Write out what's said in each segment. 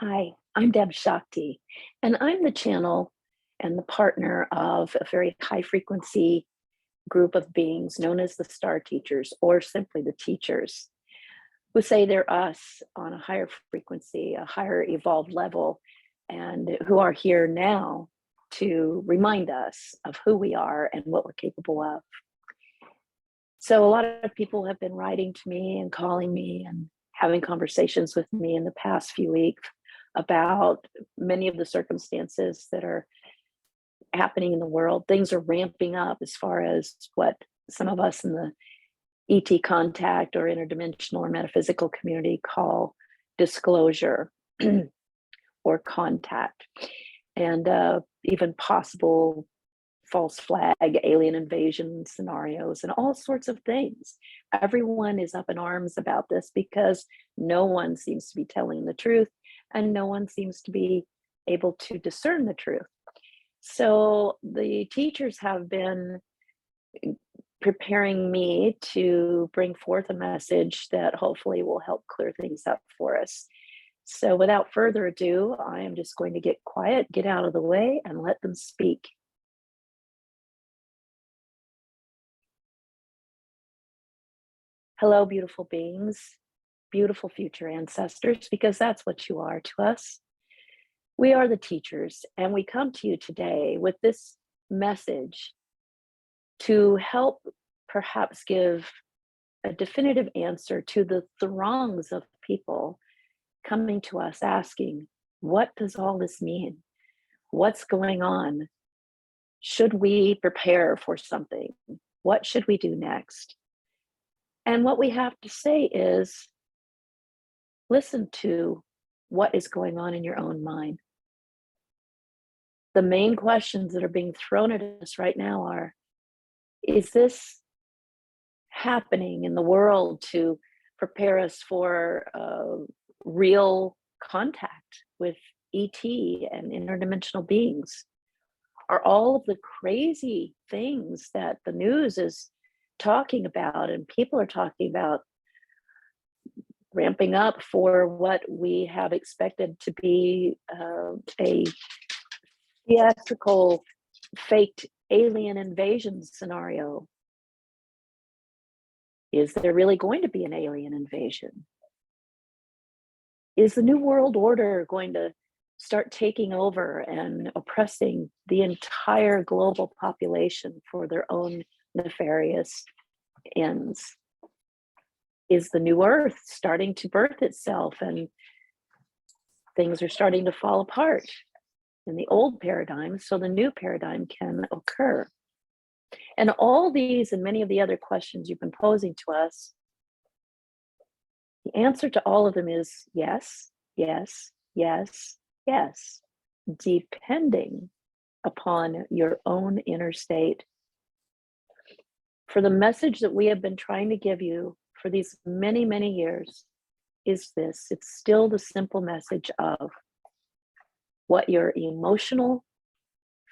Hi, I'm DebzShakti, and I'm the channel and the partner of a very high frequency group of beings known as the star teachers, or simply the teachers, who say they're us on a higher frequency, a higher evolved level, and who are here now to remind us of who we are and what we're capable of. So, a lot of people have been writing to me and calling me and having conversations with me in the past few weeks about many of the circumstances that are happening in the world. Things are ramping up as far as what some of us in the ET contact or interdimensional or metaphysical community call disclosure or contact, and even possible false flag alien invasion scenarios and all sorts of things. Everyone is up in arms about this because no one seems to be telling the truth and no one seems to be able to discern the truth. So the teachers have been preparing me to bring forth a message that hopefully will help clear things up for us. So without further ado, I am just going to get quiet, get out of the way, and let them speak. Hello, beautiful beings, beautiful future ancestors, because that's what you are to us. We are the teachers, and we come to you today with this message to help perhaps give a definitive answer to the throngs of people coming to us asking, what does all this mean? What's going on? Should we prepare for something? What should we do next? And what we have to say is listen to what is going on in your own mind. The main questions that are being thrown at us right now are, is this happening in the world to prepare us for real contact with ET and interdimensional beings? Are all of the crazy things that the news is talking about and people are talking about ramping up for what we have expected to be a theatrical, faked alien invasion scenario? Is there really going to be an alien invasion? Is the New World Order going to start taking over and oppressing the entire global population for their own nefarious ends? Is the new earth starting to birth itself and things are starting to fall apart in the old paradigm so the new paradigm can occur? And all these and many of the other questions you've been posing to us, the answer to all of them is yes, yes, yes, yes, depending upon your own inner state. For the message that we have been trying to give you for these many, many years is this. It's still the simple message of what your emotional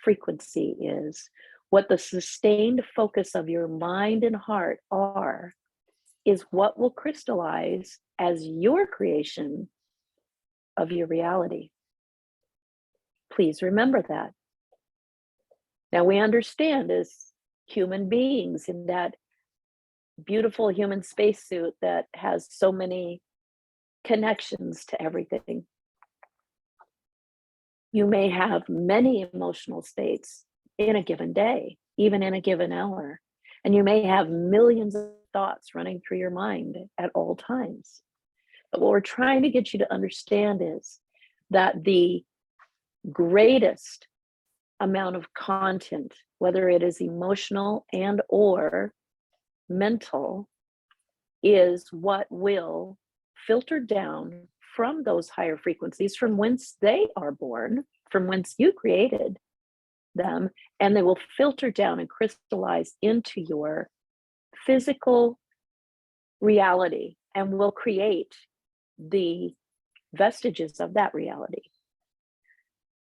frequency is, what the sustained focus of your mind and heart are, is what will crystallize as your creation of your reality. Please remember that. Now, we understand as human beings in that beautiful human spacesuit that has so many connections to everything. You may have many emotional states in a given day, even in a given hour, and you may have millions of thoughts running through your mind at all times. But what we're trying to get you to understand is that the greatest amount of content, whether it is emotional and or mental, is what will filter down from those higher frequencies from whence they are born, from whence you created them, and they will filter down and crystallize into your physical reality and will create the vestiges of that reality.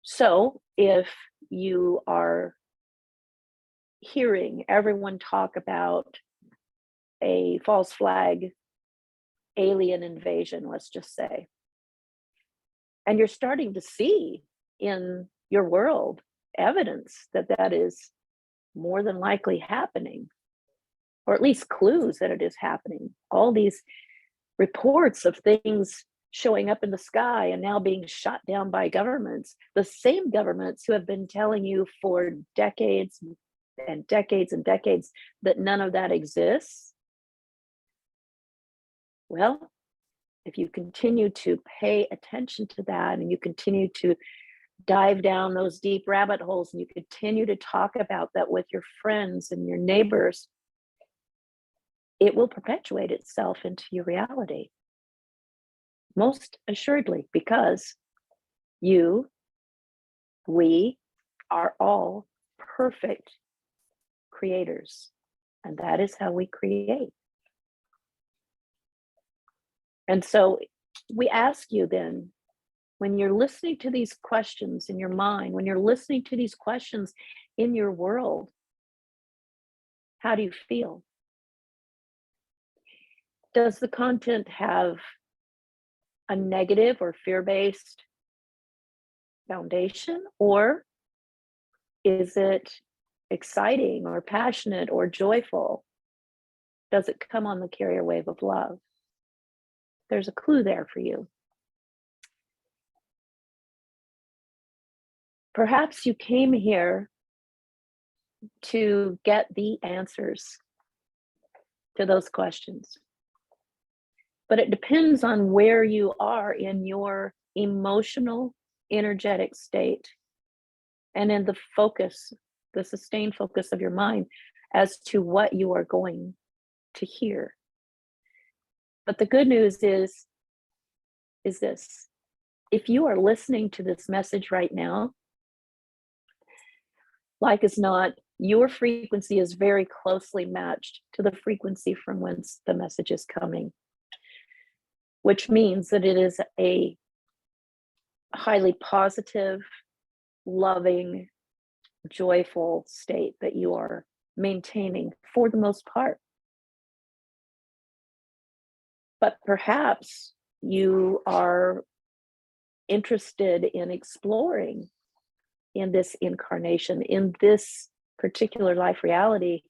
So if you are hearing everyone talk about a false flag alien invasion, let's just say, And you're starting to see in your world evidence that that is more than likely happening, or at least clues that it is happening. All these reports of things showing up in the sky and now being shot down by governments, the same governments who have been telling you for decades and decades and decades that none of that exists. Well, if you continue to pay attention to that and you continue to dive down those deep rabbit holes and you continue to talk about that with your friends and your neighbors, it will perpetuate itself into your reality. Most assuredly, because you, we are all perfect creators. And that is how we create. And so we ask you then, when you're listening to these questions in your mind, when you're listening to these questions in your world, how do you feel? Does the content have a negative or fear-based foundation, or is it exciting or passionate or joyful? Does it come on the carrier wave of love? There's a clue there for you. Perhaps you came here to get the answers to those questions. But it depends on where you are in your emotional, energetic state and in the focus, the sustained focus of your mind as to what you are going to hear. But the good news is this: if you are listening to this message right now, like as not, your frequency is very closely matched to the frequency from whence the message is coming, which means that it is a highly positive, loving, joyful state that you are maintaining for the most part. But perhaps you are interested in exploring in this incarnation, in this particular life reality,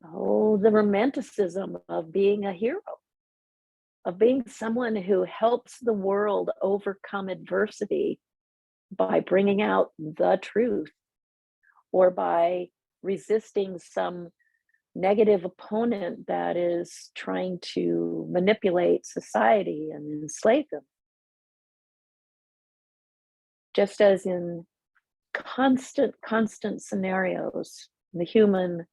the romanticism of being a hero, of being someone who helps the world overcome adversity by bringing out the truth, or by resisting some negative opponent that is trying to manipulate society and enslave them. Just as in constant scenarios, the human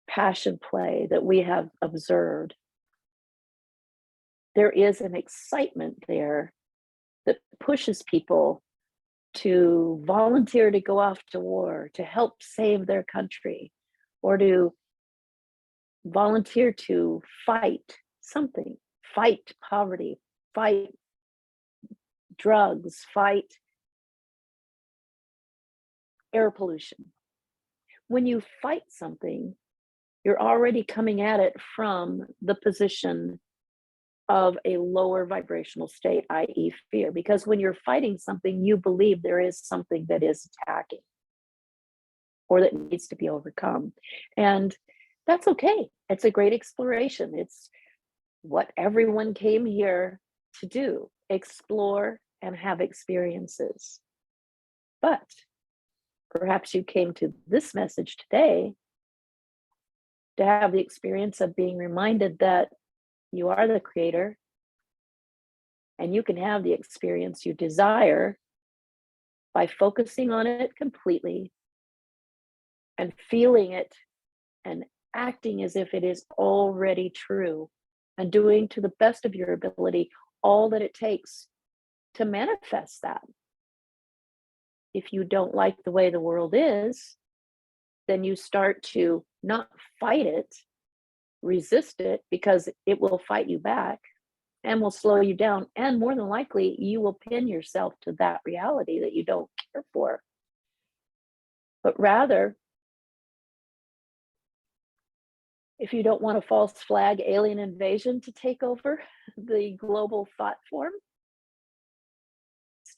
passion play that we have observed, there is an excitement there that pushes people to volunteer to go off to war, to help save their country, or to volunteer to fight something, fight poverty, fight drugs, fight air pollution. When you fight something, you're already coming at it from the position of a lower vibrational state, i.e., fear. Because when you're fighting something, you believe there is something that is attacking or that needs to be overcome. And that's okay. It's a great exploration. It's what everyone came here to do: explore and have experiences. But perhaps you came to this message today to have the experience of being reminded that you are the creator and you can have the experience you desire by focusing on it completely and feeling it and acting as if it is already true, and doing to the best of your ability all that it takes to manifest that. If you don't like the way the world is, then you start to not fight it, resist it, because it will fight you back and will slow you down. And more than likely, you will pin yourself to that reality that you don't care for. But rather, if you don't want a false flag alien invasion to take over the global thought form,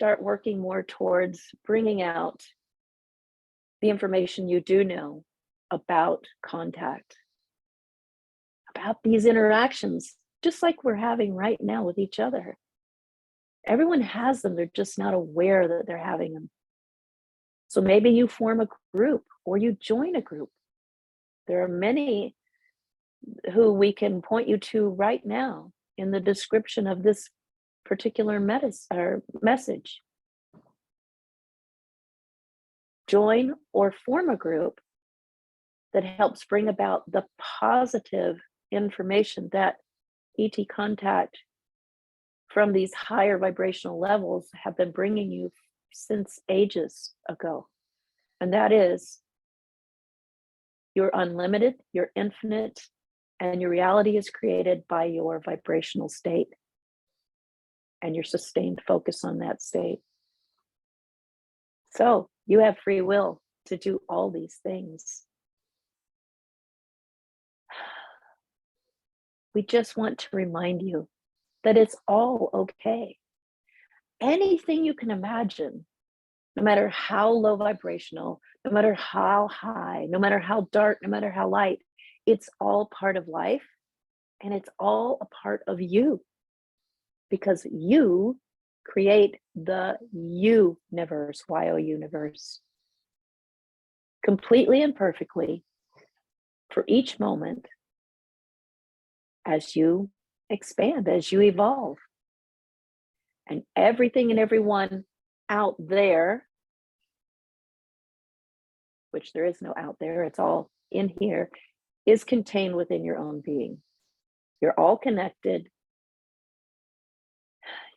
start working more towards bringing out the information you do know about contact, about these interactions, just like we're having right now with each other. Everyone has them, they're just not aware that they're having them. So maybe you form a group or you join a group. There are many who we can point you to right now in the description of this particular message. Join or form a group that helps bring about the positive information that ET contact from these higher vibrational levels have been bringing you since ages ago. And that is, you're unlimited, you're infinite, and your reality is created by your vibrational state and your sustained focus on that state. So you have free will to do all these things. We just want to remind you that it's all okay. Anything you can imagine, no matter how low vibrational, no matter how high, no matter how dark, no matter how light, it's all part of life and it's all a part of you, because you create the universe, YO universe, completely and perfectly for each moment as you expand, as you evolve. And everything and everyone out there, which there is no out there, it's all in here, is contained within your own being. You're all connected.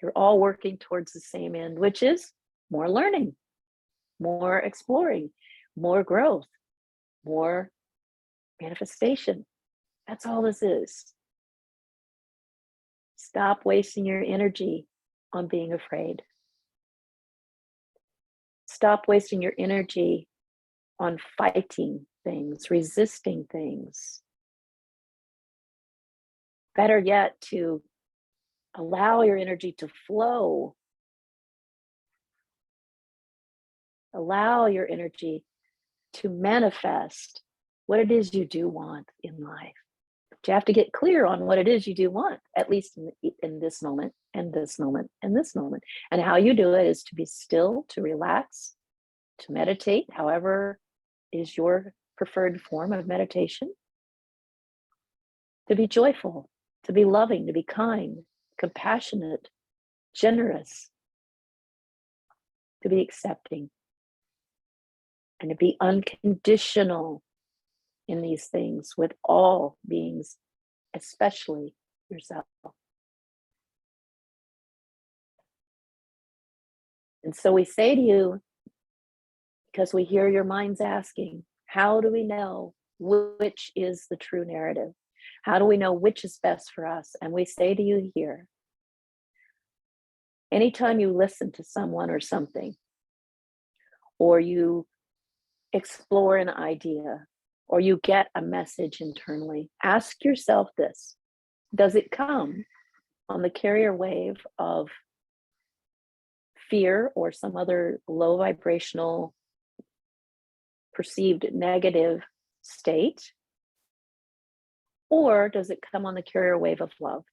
You're all working towards the same end, which is more learning, more exploring, more growth, more manifestation. That's all this is. Stop wasting your energy on being afraid. Stop wasting your energy on fighting things, resisting things. Better yet, to allow your energy to flow. Allow your energy to manifest what it is you do want in life. But you have to get clear on what it is you do want, at least in this moment, and this moment, and this moment. And how you do it is to be still, to relax, to meditate, however is your preferred form of meditation. To be joyful, to be loving, to be kind, compassionate, generous, to be accepting, and to be unconditional in these things with all beings, especially yourself. And so we say to you, because we hear your minds asking, how do we know which is the true narrative? How do we know which is best for us? And we say to you here, anytime you listen to someone or something, or you explore an idea, or you get a message internally, ask yourself this: does it come on the carrier wave of fear or some other low vibrational perceived negative state? Or does it come on the carrier wave of love?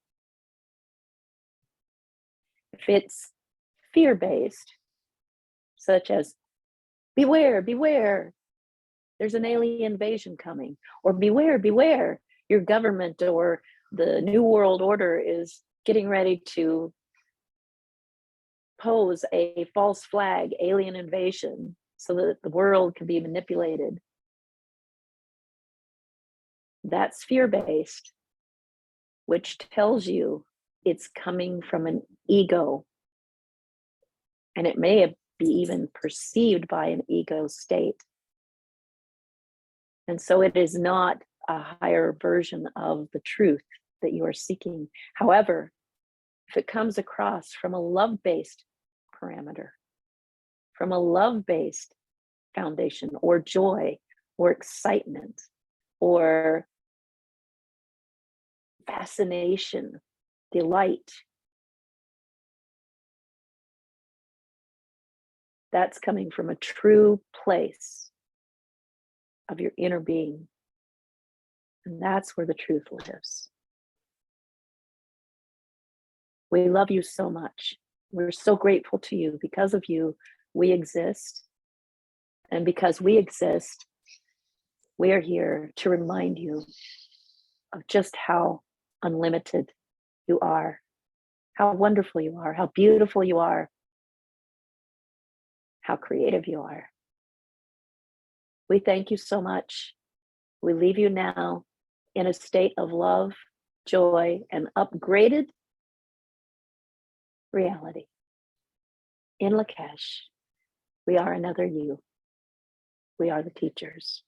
If it's fear-based, such as beware, beware, there's an alien invasion coming, or beware, beware, your government or the New World Order is getting ready to pose a false flag alien invasion so that the world can be manipulated. That's fear-based, which tells you it's coming from an ego. And it may be even perceived by an ego state. And so it is not a higher version of the truth that you are seeking. However, if it comes across from a love-based parameter, from a love-based foundation, or joy, or excitement, or fascination, delight, That's coming from a true place of your inner being. And that's where the truth lives. We love you so much. We're so grateful to you. Because of you, we exist. And because we exist, we are here to remind you of just how unlimited you are, how wonderful you are, how beautiful you are, how creative you are. We thank you so much. We leave you now in a state of love, joy, and upgraded reality. In Lakesh, we are another you. We are the teachers.